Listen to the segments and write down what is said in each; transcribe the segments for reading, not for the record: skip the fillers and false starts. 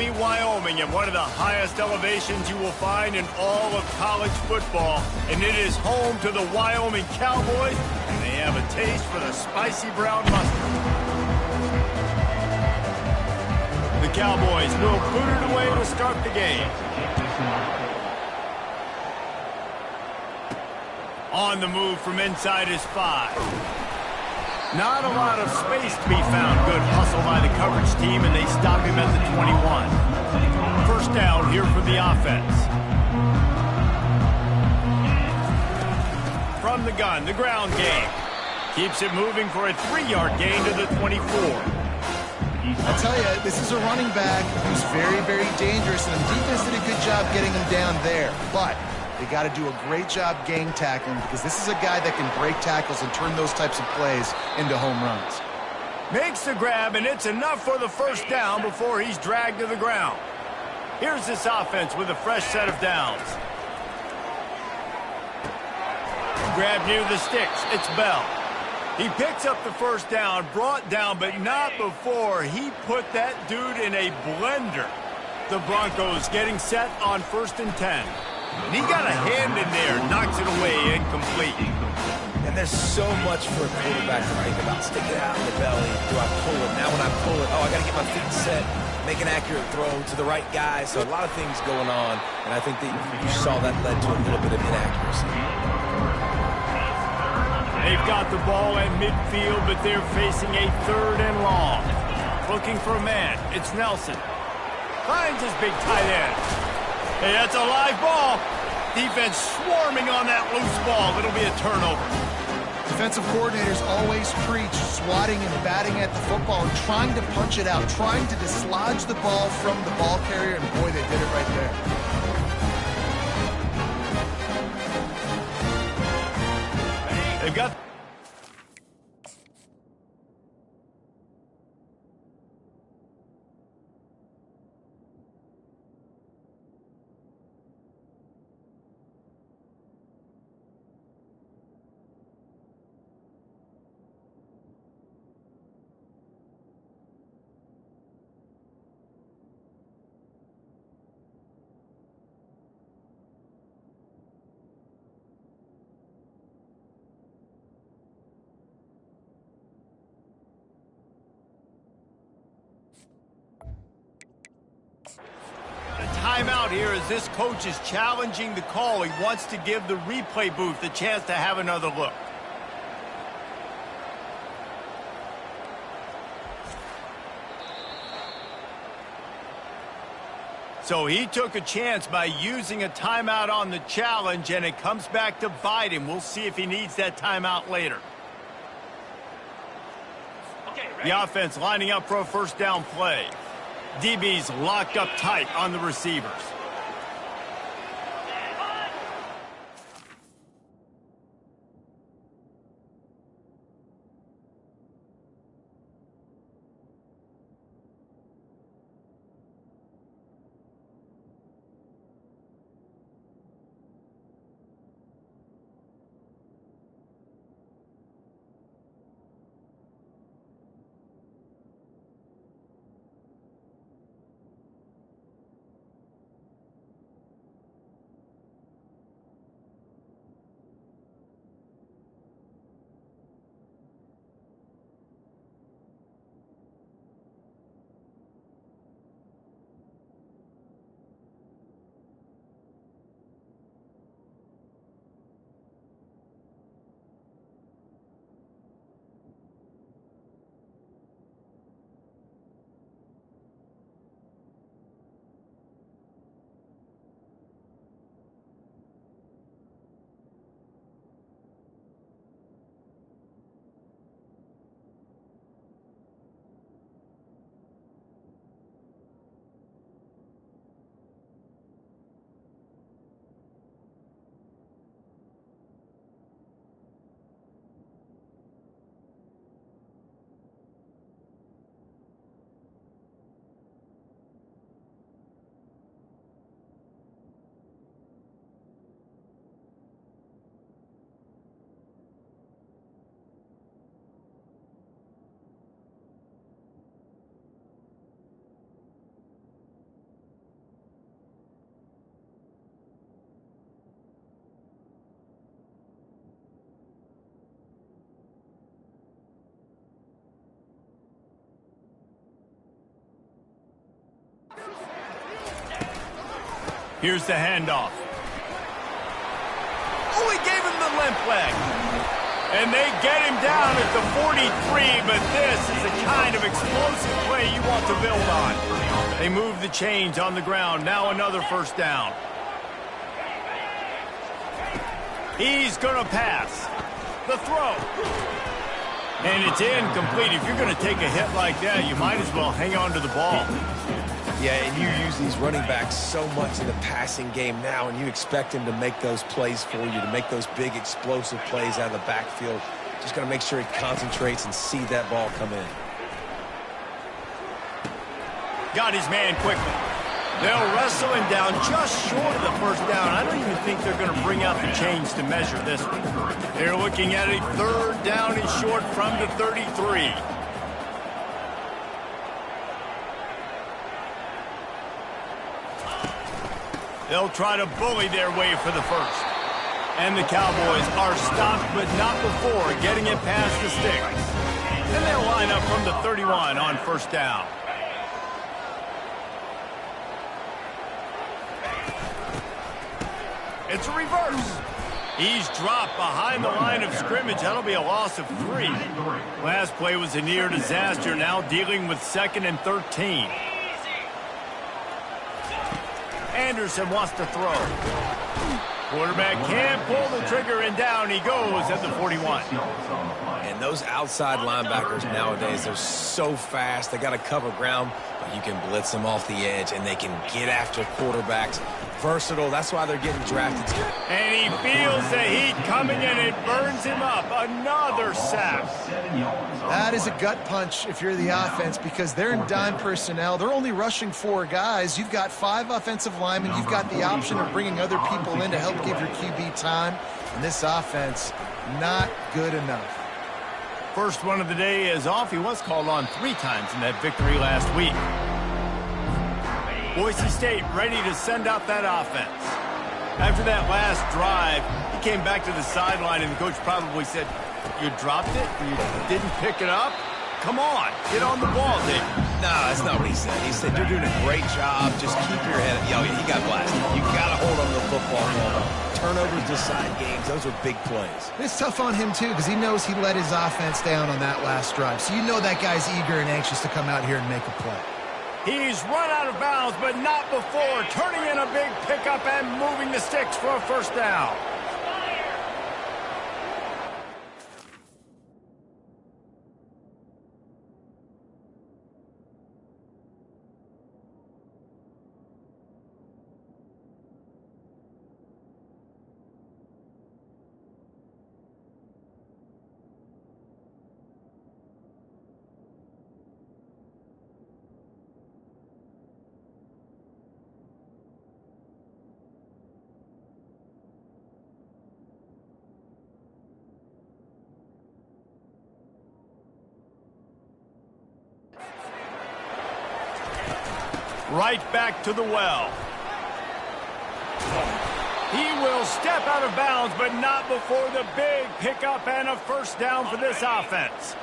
Miami, Wyoming, at one of the highest elevations you will find in all of college football. And it is home to the Wyoming Cowboys, and they have a taste for the spicy brown mustard. The Cowboys will boot it away to start the game. On the move from inside his 5. Not a lot of space to be found. Good hustle by the coverage team, and they stop him at the 21. First down here for the offense. From the gun, the ground game. Keeps it moving for a 3-yard gain to the 24. I tell you, this is a running back who's very, very dangerous, and the defense did a good job getting him down there. But they got to do a great job gang tackling, because this is a guy that can break tackles and turn those types of plays into home runs. Makes the grab, and it's enough for the first down before he's dragged to the ground. Here's this offense with a fresh set of downs. Grab near the sticks. It's Bell. He picks up the first down, brought down, but not before he put that dude in a blender. The Broncos getting set on 1st and 10. And he got a hand in there, knocks it away, incomplete. And there's so much for a quarterback to think about. Stick it out in the belly. Do I pull it? Now when I pull it, I got to get my feet set, make an accurate throw to the right guy. So a lot of things going on, and I think that you saw that led to a little bit of inaccuracy. They've got the ball at midfield, but they're facing a 3rd and long. Looking for a man. It's Nelson. Finds his big tight end. Hey, that's a live ball. Defense swarming on that loose ball. It'll be a turnover. Defensive coordinators always preach swatting and batting at the football and trying to punch it out, trying to dislodge the ball from the ball carrier, and boy, they did it right there. They've got... Timeout here as this coach is challenging the call. He wants to give the replay booth a chance to have another look. So he took a chance by using a timeout on the challenge, and it comes back to bite him. We'll see if he needs that timeout later. Okay, the offense lining up for a first down play. DB's locked up tight on the receivers. Here's the handoff. Oh, he gave him the limp leg. And they get him down at the 43, but this is the kind of explosive play you want to build on. They move the chains on the ground. Now another first down. He's going to pass. The throw. And it's incomplete. If you're going to take a hit like that, you might as well hang on to the ball. Yeah, and you use these running backs so much in the passing game now, and you expect him to make those plays for you, to make those big explosive plays out of the backfield. Just got to make sure he concentrates and see that ball come in. Got his man quickly. They'll wrestle him down just short of the first down. I don't even think they're going to bring out the chains to measure this one. They're looking at a third down and short from the 33. They'll try to bully their way for the first. And the Cowboys are stopped, but not before getting it past the sticks. And they'll line up from the 31 on first down. It's a reverse. He's dropped behind the line of scrimmage. That'll be a loss of 3. Last play was a near disaster. Now dealing with 2nd and 13. Anderson wants to throw. Quarterback can't pull the trigger, and down he goes at the 41. And those outside linebackers nowadays, they're so fast. They got to cover ground, but you can blitz them off the edge, and they can get after quarterbacks. Versatile. That's why they're getting drafted. And he feels the heat coming, and it burns him up. Another sack. That is a gut punch if you're the offense, because they're in dime personnel. They're only rushing 4 guys. You've got 5 offensive linemen. You've got the option of bringing other people in to help give your QB time. And this offense, not good enough. First one of the day is off. He was called on 3 times in that victory last week. Boise State ready to send out that offense. After that last drive, he came back to the sideline, and the coach probably said, "You dropped it? You didn't pick it up? Come on, get on the ball, Dave." No, that's not what he said. He said, "You're doing a great job. Just keep your head up." Yo, he got blasted. You got to hold on to the football. Turnovers decide games. Those are big plays. It's tough on him, too, because he knows he let his offense down on that last drive. So you know that guy's eager and anxious to come out here and make a play. He's run out of bounds, but not before turning in a big pickup and moving the sticks for a first down. Right back to the well. He will step out of bounds, but not before the big pickup and a first down for this offense.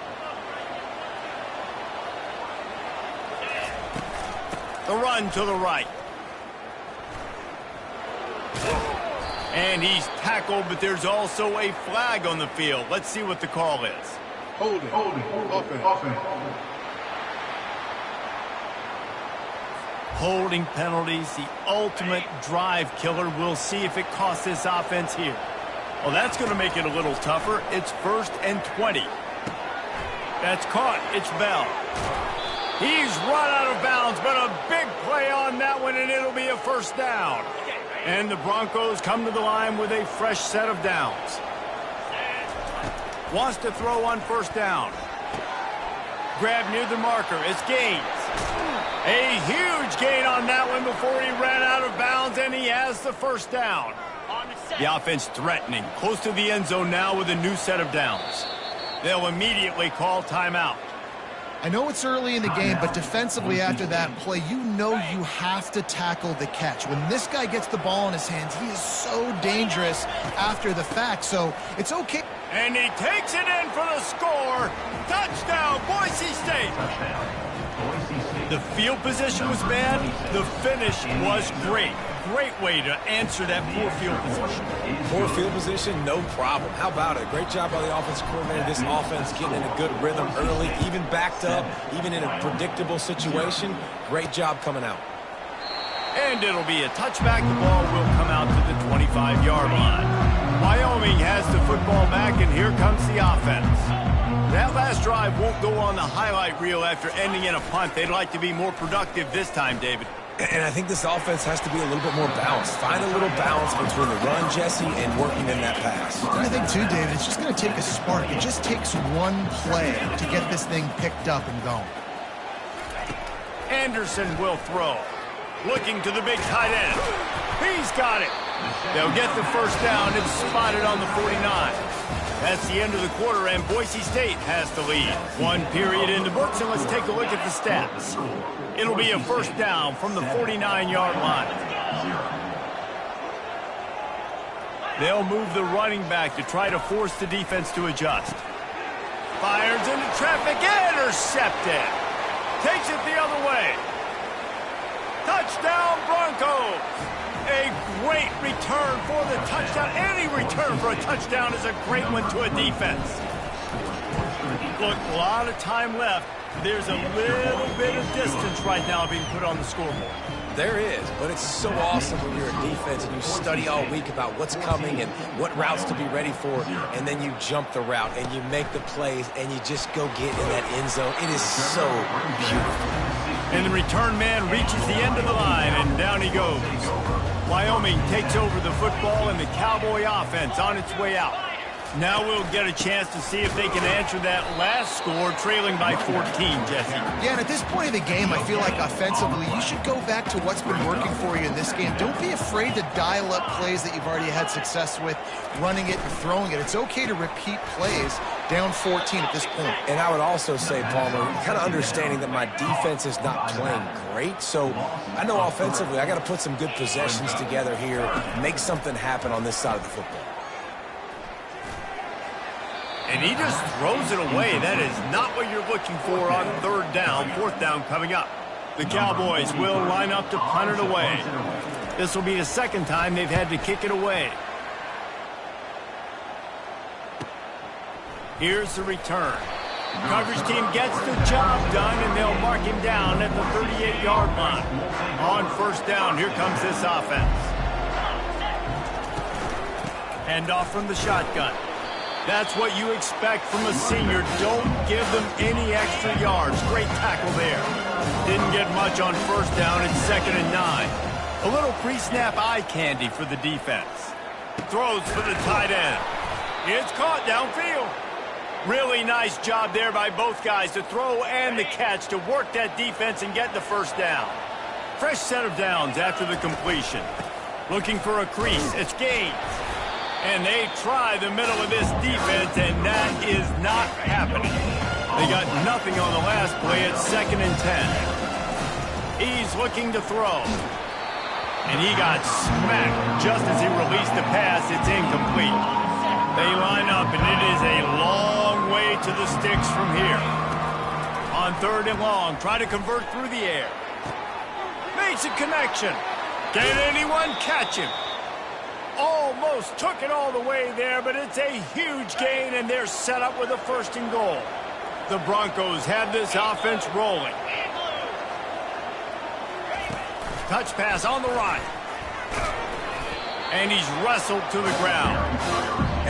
The run to the right. And he's tackled, but there's also a flag on the field. Let's see what the call is. Holding, offense. Holding penalties, the ultimate drive killer. We'll see if it costs this offense here. Well, that's going to make it a little tougher. It's 1st and 20. That's caught. It's Bell. He's run out of bounds, but a big play on that one, and it'll be a first down. And the Broncos come to the line with a fresh set of downs. Wants to throw on first down. Grab near the marker. It's Gaines. A huge gain on that one before he ran out of bounds, and he has the first down. The offense threatening, close to the end zone now with a new set of downs. They'll immediately call timeout. I know it's early in the game, but defensively after that play, you know you have to tackle the catch. When this guy gets the ball in his hands, he is so dangerous after the fact, so it's okay. And he takes it in for the score. Touchdown, Boise State. Touchdown, Boise State. The field position was bad. The finish was great. Great way to answer that poor field position. Poor field position, no problem. How about it? Great job by the offensive coordinator. This offense getting in a good rhythm early, even backed up, even in a predictable situation. Great job coming out. And it'll be a touchback. The ball will come out to the 25-yard line. Wyoming has the football back, and here comes the offense. That last drive won't go on the highlight reel after ending in a punt. They'd like to be more productive this time, David. And I think this offense has to be a little bit more balanced. Find a little balance between the run, Jesse, and working in that pass. And I think, too, David, it's just going to take a spark. It just takes one play to get this thing picked up and going. Anderson will throw. Looking to the big tight end. He's got it. They'll get the first down. It's spotted on the 49. That's the end of the quarter, and Boise State has the lead. One period in the books, and let's take a look at the stats. It'll be a first down from the 49-yard line. They'll move the running back to try to force the defense to adjust. Fires into traffic, intercepted. Takes it the other way. Touchdown, Broncos. A great return for the touchdown. Any return for a touchdown is a great one to a defense. Look, a lot of time left. There's a little bit of distance right now being put on the scoreboard. There is, but it's so awesome when you're a defense and you study all week about what's coming and what routes to be ready for, and then you jump the route and you make the plays and you just go get in that end zone. It is so beautiful. And the return man reaches the end of the line, and down he goes. Wyoming takes over the football, and the Cowboy offense on its way out. Now we'll get a chance to see if they can answer that last score, trailing by 14, Jesse. Yeah, and at this point of the game, I feel like offensively, you should go back to what's been working for you in this game. Don't be afraid to dial up plays that you've already had success with, running it and throwing it. It's okay to repeat plays down 14 at this point. And I would also say, Palmer, kind of understanding that my defense is not playing great, so I know offensively I got to put some good possessions together here, make something happen on this side of the football. And he just throws it away. That is not what you're looking for on third down. Fourth down coming up. The Cowboys will line up to punt it away. This will be the second time they've had to kick it away. Here's the return. Coverage team gets the job done, and they'll mark him down at the 38-yard line. On first down, here comes this offense. Handoff from the shotgun. That's what you expect from a senior. Don't give them any extra yards. Great tackle there. Didn't get much on first down. It's 2nd and 9. A little pre-snap eye candy for the defense. Throws for the tight end. It's caught downfield. Really nice job there by both guys to throw and the catch to work that defense and get the first down. Fresh set of downs after the completion. Looking for a crease. It's Gaines. And they try the middle of this defense, and that is not happening. They got nothing on the last play. It's 2nd and 10. He's looking to throw. And he got smacked just as he released the pass. It's incomplete. They line up, and it is a long way to the sticks from here. On 3rd and long, try to convert through the air. Makes a connection. Can anyone catch him? Almost took it all the way there, but it's a huge gain, and they're set up with a 1st and goal. The Broncos have this offense rolling. Touch pass on the right. And he's wrestled to the ground.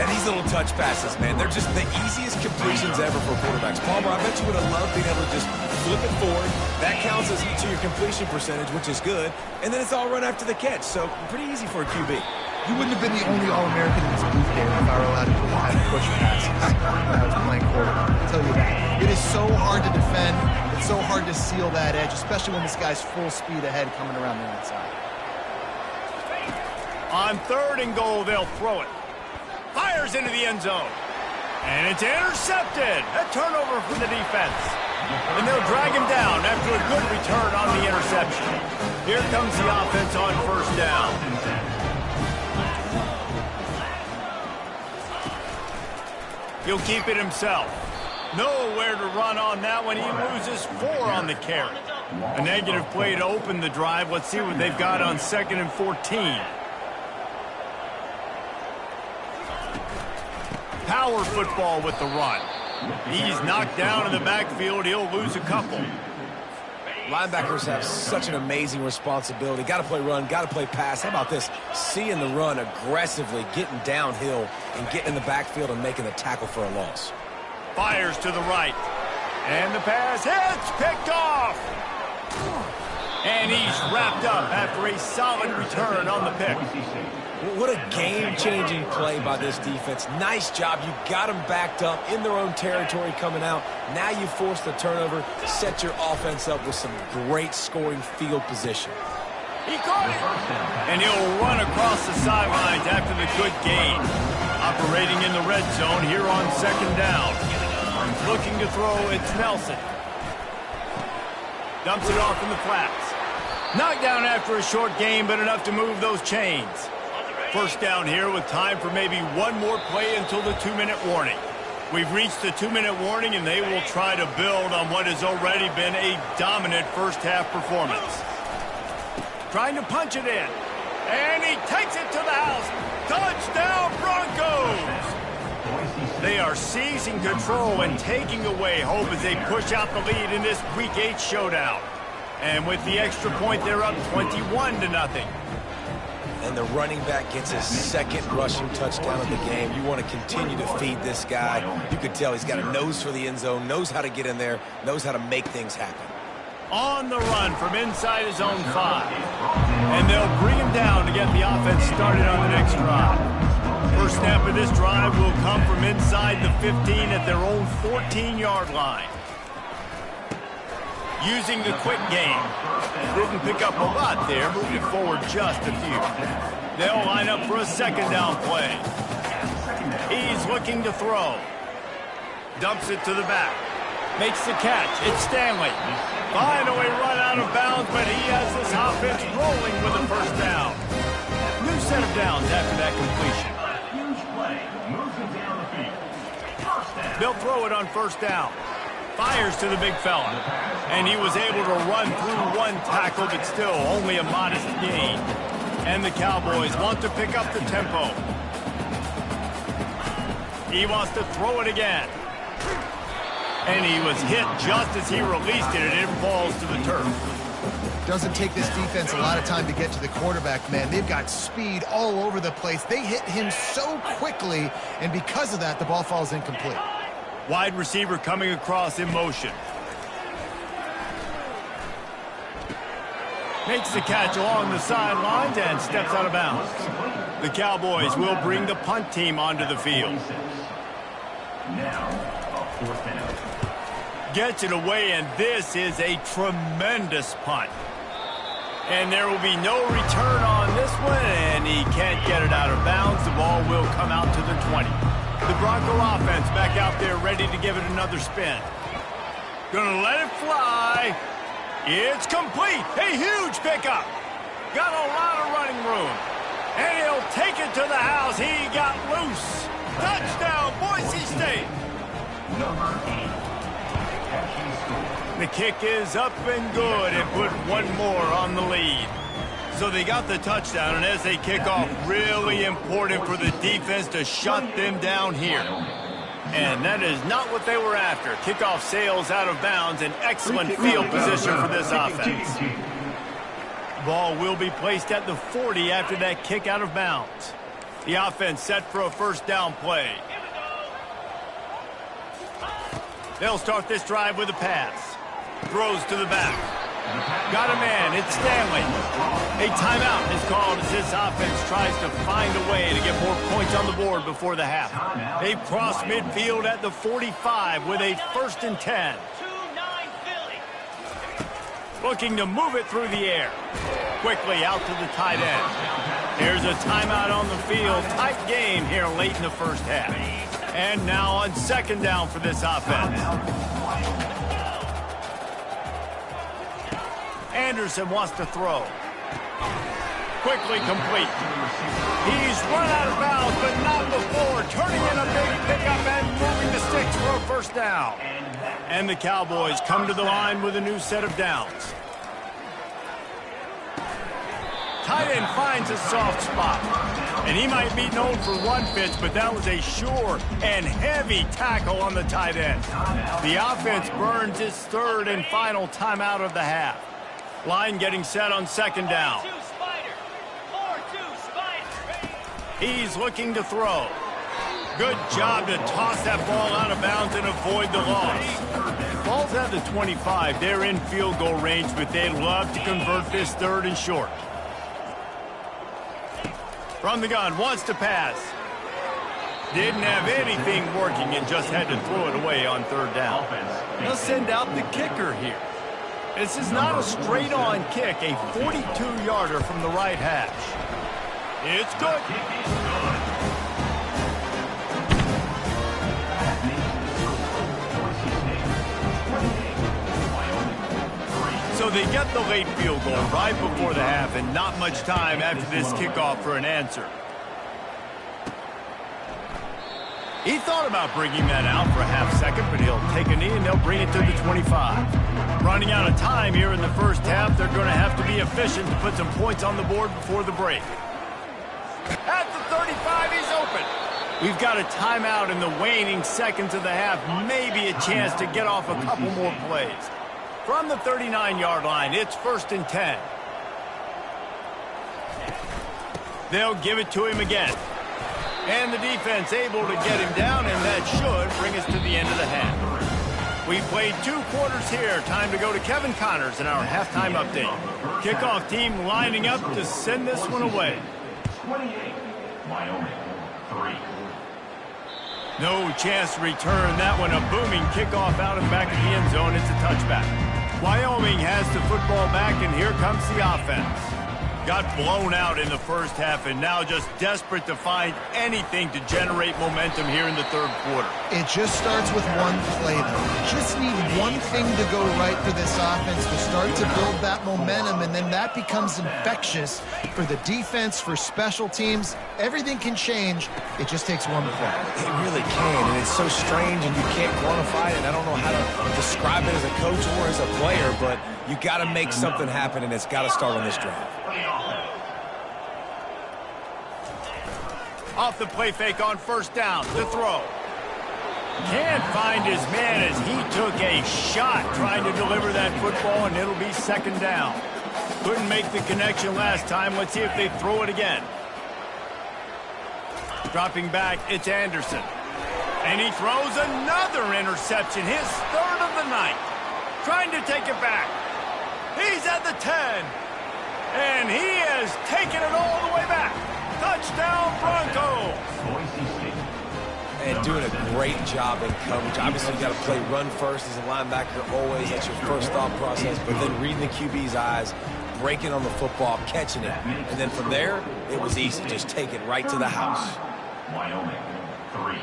And these little touch passes, man, they're just the easiest completions ever for quarterbacks. Palmer, I bet you would have loved being able to just flip it forward. That counts as to your completion percentage, which is good. And then it's all run after the catch, so pretty easy for a QB. You wouldn't have been the only All-American in this booth, David, if I were allowed to have a push pass when I was playing quarterback. I'll tell you that. It is so hard to defend. It's so hard to seal that edge, especially when this guy's full speed ahead coming around the outside. On 3rd and goal, they'll throw it. Fires into the end zone. And it's intercepted. A turnover for the defense. And they'll drag him down after a good return on the interception. Here comes the offense on first down. He'll keep it himself. Nowhere to run on that one. He loses 4 on the carry. A negative play to open the drive. Let's see what they've got on 2nd and 14. Power football with the run. He's knocked down in the backfield. He'll lose a couple. Linebackers have such an amazing responsibility. Got to play run, got to play pass. How about this? Seeing the run aggressively, getting downhill, and getting in the backfield and making the tackle for a loss. Fires to the right. And the pass hits, picked off. And he's wrapped up after a solid return on the pick. What a game-changing play by this defense. Nice job. You got them backed up in their own territory coming out. Now you force the turnover, set your offense up with some great scoring field position. He caught it. And he'll run across the sidelines after the good gain. Operating in the red zone here on 2nd down. Looking to throw, it's Nelson. Dumps it off in the flats. Knocked down after a short gain, but enough to move those chains. 1st down here with time for maybe one more play until the 2-minute warning. We've reached the 2-minute warning, and they will try to build on what has already been a dominant first-half performance. Trying to punch it in. And he takes it to the house. Touchdown, Broncos! They are seizing control and taking away hope as they push out the lead in this Week 8 showdown. And with the extra point, they're up 21-0. And the running back gets his 2nd rushing touchdown of the game. You want to continue to feed this guy. You could tell he's got a nose for the end zone, knows how to get in there, knows how to make things happen. On the run from inside his own 5. And they'll bring him down to get the offense started on the next drive. First snap of this drive will come from inside the 15 at their own 14-yard line. Using the quick game. Didn't pick up a lot there, moved it forward just a few. They'll line up for a 2nd down play. He's looking to throw. Dumps it to the back. Makes the catch. It's Stanley. Finally run out of bounds, but he has this offense rolling with a 1st down. New set of downs after that completion. They'll throw it on 1st down. Fires to the big fella. And he was able to run through one tackle, but still only a modest gain. And the Cowboys want to pick up the tempo. He wants to throw it again. And he was hit just as he released it, and it falls to the turf. Doesn't take this defense a lot of time to get to the quarterback, man. They've got speed all over the place. They hit him so quickly, and because of that, the ball falls incomplete. Wide receiver coming across in motion. Makes the catch along the sidelines and steps out of bounds. The Cowboys will bring the punt team onto the field. Gets it away, and this is a tremendous punt. And there will be no return on this one, and he can't get it out of bounds. The ball will come out to the 20. The Bronco offense back out there ready to give it another spin. Gonna let it fly. It's complete. A huge pickup. Got a lot of running room. And he'll take it to the house. He got loose. Touchdown, Boise State. The kick is up and good and put one more on the lead. So they got the touchdown, and as they kick off, really important for the defense to shut them down here. And that is not what they were after. Kickoff sails out of bounds, an excellent field position for this offense. Ball will be placed at the 40 after that kick out of bounds. The offense set for a 1st down play. They'll start this drive with a pass. Throws to the back. Got a man. It's Stanley. A timeout is called as this offense tries to find a way to get more points on the board before the half. They've crossed midfield at the 45 with a 1st and 10. Looking to move it through the air. Quickly out to the tight end. Here's a timeout on the field. Tight game here late in the 1st half. And now on 2nd down for this offense. Anderson wants to throw. Quickly complete. He's run out of bounds, but not before. Turning in a big pickup and moving the sticks for a 1st down. And the Cowboys come to the line with a new set of downs. tight end finds a soft spot. And he might be known for run fits, but that was a sure and heavy tackle on the tight end. The offense burns its third and final timeout of the half. Line getting set on second down. He's looking to throw. Good job to toss that ball out of bounds and avoid the loss. Ball's at the 25. They're in field goal range, but they'd love to convert this third and short. From the gun, wants to pass. Didn't have anything working and just had to throw it away on third down. They'll send out the kicker here. This is not a straight-on kick, a 42-yarder from the right hash. It's good. So they get the late field goal right before the half and not much time after this kickoff for an answer. He thought about bringing that out for a half second, but he'll take a knee and they'll bring it to the 25. Running out of time here in the first half, they're going to have to be efficient to put some points on the board before the break. At the 35, he's open. We've got a timeout in the waning seconds of the half, maybe a chance to get off a couple more plays. From the 39-yard line, it's 1st and 10. They'll give it to him again. And the defense able to get him down, and that should bring us to the end of the half. We played 2 quarters here. Time to go to Kevin Connors in our halftime update. Kickoff team lining up to send this one away. 28, Wyoming, 3. No chance to return that one. A booming kickoff out of the back of the end zone. It's a touchback. Wyoming has the football back, and here comes the offense. Got blown out in the first half, and now just desperate to find anything to generate momentum here in the third quarter. It just starts with one play, though. Just need one thing to go right for this offense to start to build that momentum, and then that becomes infectious for the defense, for special teams. Everything can change. It just takes one play. It really can, and it's so strange, and you can't quantify it. I don't know how to describe it as a coach or as a player, but you got to make something happen, and it's got to start on this drive. Off the play fake on first down. The throw. Can't find his man as he took a shot trying to deliver that football, and it'll be second down. Couldn't make the connection last time. Let's see if they throw it again. Dropping back, it's Anderson. And he throws another interception, his third of the night. Trying to take it back. He's at the 10. And he has taken it all the way back. Touchdown, Broncos! And doing a great job in coverage. Obviously, you got to play run first as a linebacker always. That's your first thought process. But then reading the QB's eyes, breaking on the football, catching it. And then from there, it was easy. Just take it right to the house. Wyoming, 3.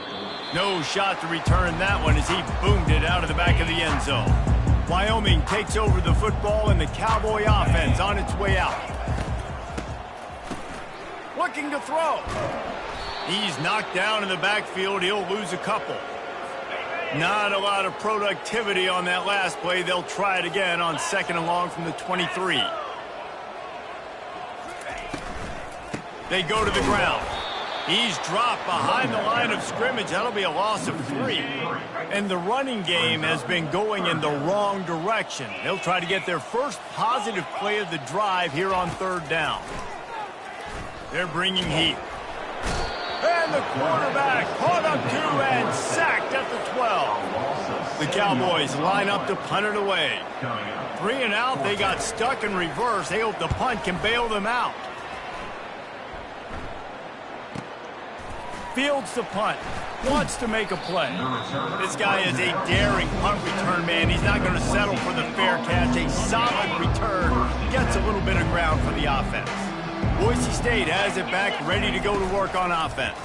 No shot to return that one as he boomed it out of the back of the end zone. Wyoming takes over the football, and the Cowboy offense on its way out. Looking to throw. He's knocked down in the backfield. He'll lose a couple. Not a lot of productivity on that last play. They'll try it again on second and long from the 23. They go to the ground. He's dropped behind the line of scrimmage. That'll be a loss of 3. And the running game has been going in the wrong direction. They'll try to get their first positive play of the drive here on third down. They're bringing heat. And the quarterback caught up to and sacked at the 12. The Cowboys line up to punt it away. 3 and out. They got stuck in reverse. They hope the punt can bail them out. Fields the punt. Wants to make a play. This guy is a daring punt return man. He's not going to settle for the fair catch. A solid return. Gets a little bit of ground for the offense. Boise State has it back, ready to go to work on offense.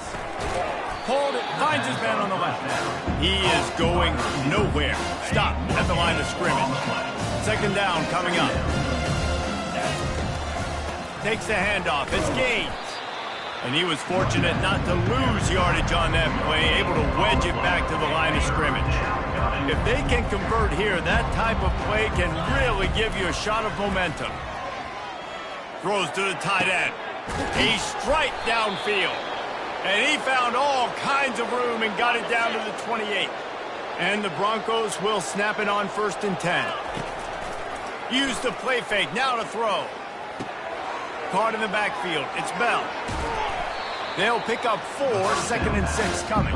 Hold it, finds his man on the left. He is going nowhere. Stop at the line of scrimmage. Second down coming up. Takes the handoff. It's Gaines. And he was fortunate not to lose yardage on that play, able to wedge it back to the line of scrimmage. If they can convert here, that type of play can really give you a shot of momentum. Throws to the tight end. He strike downfield. And he found all kinds of room and got it down to the 28. And the Broncos will snap it on 1st and 10. Use the play fake. Now to throw. Caught in the backfield. It's Bell. They'll pick up 4, 2nd and 6 coming.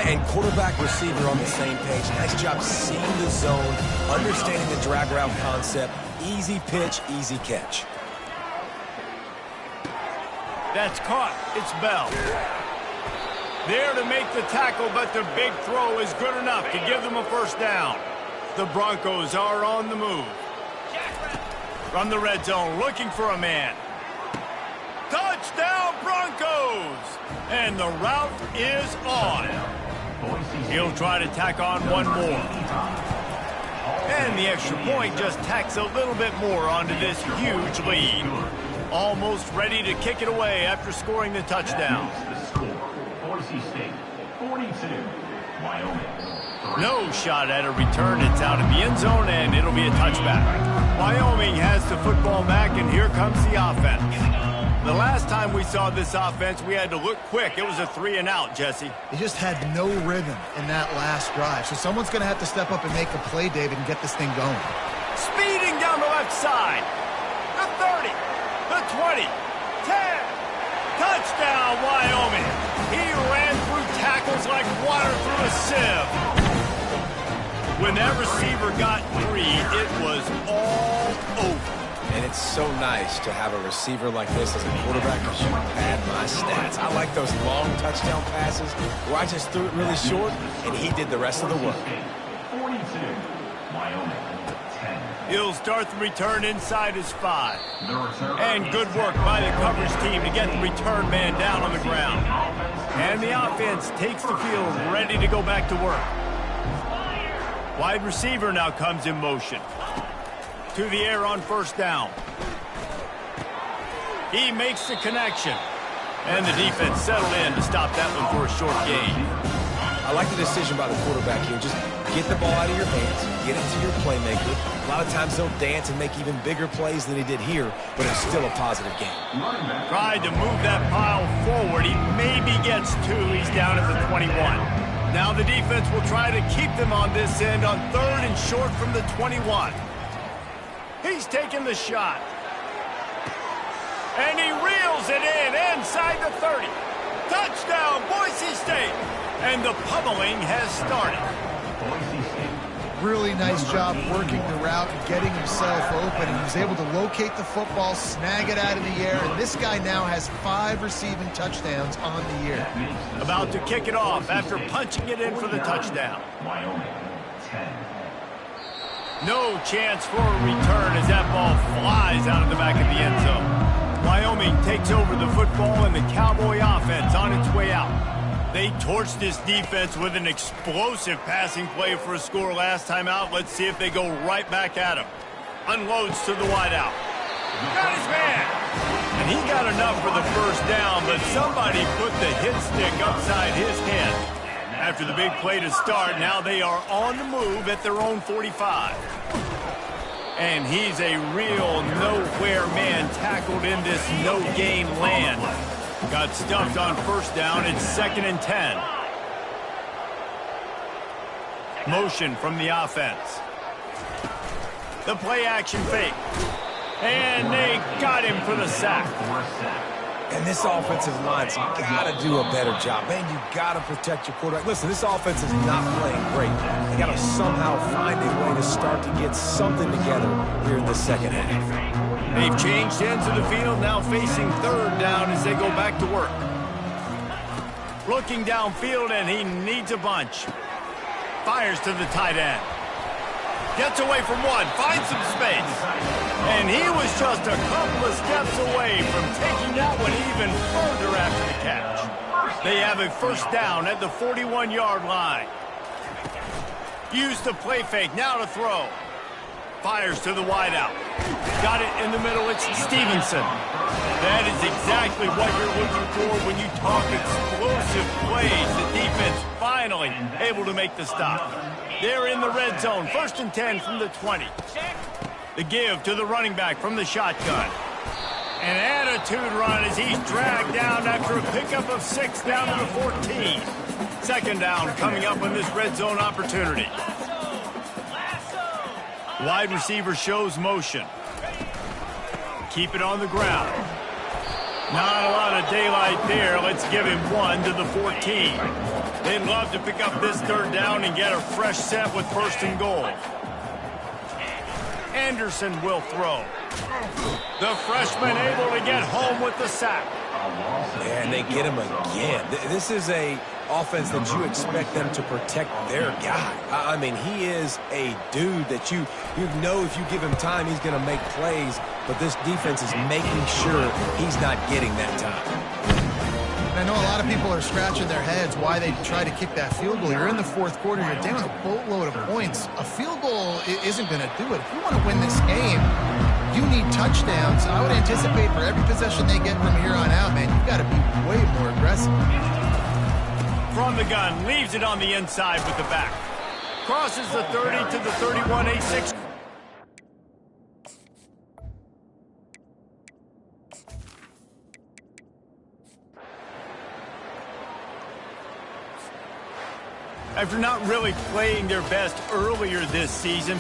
And quarterback receiver on the same page. Nice job seeing the zone, understanding the drag route concept. Easy pitch, easy catch. That's caught. It's Bell. There to make the tackle, but the big throw is good enough to give them a 1st down. The Broncos are on the move. From the red zone, looking for a man. Touchdown, Broncos! And the route is on. He'll try to tack on one more. And the extra point just tacks a little bit more onto this huge lead. Almost ready to kick it away after scoring the touchdown. The score, Boise State, 42, Wyoming. No shot at a return. It's out in the end zone, and it'll be a touchback. Wyoming has the football back, and here comes the offense. The last time we saw this offense, we had to look quick. It was a 3-and-out, Jesse. They just had no rhythm in that last drive. So someone's going to have to step up and make a play, David, and get this thing going. Speeding down the left side. The 30, the 20, 10. Touchdown, Wyoming. He ran through tackles like water through a sieve. When that receiver got 3, it was all over. And it's so nice to have a receiver like this as a quarterback who should pad my stats. I like those long touchdown passes where I just threw it really short and he did the rest of the work. 42, Wyoming, 10. He'll start the return inside his 5. The return And good work by the coverage team to get the return man down on the ground. And the offense takes the field ready to go back to work. Wide receiver now comes in motion. To the air on 1st down. He makes the connection. And the defense settled in to stop that one for a short gain. I like the decision by the quarterback here. Just get the ball out of your hands, get it to your playmaker. A lot of times they'll dance and make even bigger plays than he did here, but it's still a positive game. Tried to move that pile forward. He maybe gets 2. He's down at the 21. Now the defense will try to keep them on this end on 3rd and short from the 21. He's taking the shot. And he reels it in inside the 30. Touchdown, Boise State. And the pummeling has started. Boise State. Really nice job working the route and getting himself open. And he was able to locate the football, snag it out of the air. And this guy now has 5 receiving touchdowns on the year. About to kick it off after punching it in for the touchdown. Wyoming, 10. No chance for a return as that ball flies out of the back of the end zone. Wyoming takes over the football and the Cowboy offense on its way out. They torched this defense with an explosive passing play for a score last time out. Let's see if they go right back at him. Unloads to the wideout. Got his man. And he got enough for the 1st down, but somebody put the hit stick upside his head. After the big play to start, now they are on the move at their own 45. And he's a real nowhere man tackled in this no-gain land. Got stuffed on 1st down. It's 2nd and 10. Motion from the offense. The play action fake. And they got him for the sack. And this offensive line's got to do a better job. Man, you got to protect your quarterback. Listen, this offense is not playing great. They got to somehow find a way to start to get something together here in the 2nd half. They've changed ends of the field, now facing 3rd down as they go back to work. Looking downfield, and he needs a bunch. Fires to the tight end. Gets away from one, finds some space. And he was just a couple of steps away from taking that one even further after the catch. They have a 1st down at the 41-yard line. Use the play fake, now to throw. Fires to the wideout. Got it in the middle, it's Stevenson. That is exactly what you're looking for when you talk explosive plays. The defense finally able to make the stop. They're in the red zone, 1st and 10 from the 20. The give to the running back from the shotgun. An attitude run as he's dragged down after a pickup of 6 down to the 14. Second down coming up on this red zone opportunity. Wide receiver shows motion. Keep it on the ground. Not a lot of daylight there. Let's give him 1 to the 14. They'd love to pick up this third down and get a fresh set with first and goal. Anderson will throw. The freshman able to get home with the sack. And they get him again. This is a offense that you expect them to protect their guy. I mean, he is a dude that you know if you give him time, he's going to make plays. But this defense is making sure he's not getting that time. I know a lot of people are scratching their heads why they try to kick that field goal. You're in the fourth quarter. You're down a boatload of points. A field goal isn't going to do it. If you want to win this game, you need touchdowns. I would anticipate for every possession they get from here on out, man, you've got to be way more aggressive. From the gun, leaves it on the inside with the back. Crosses the 30 to the 31, A6. After not really playing their best earlier this season,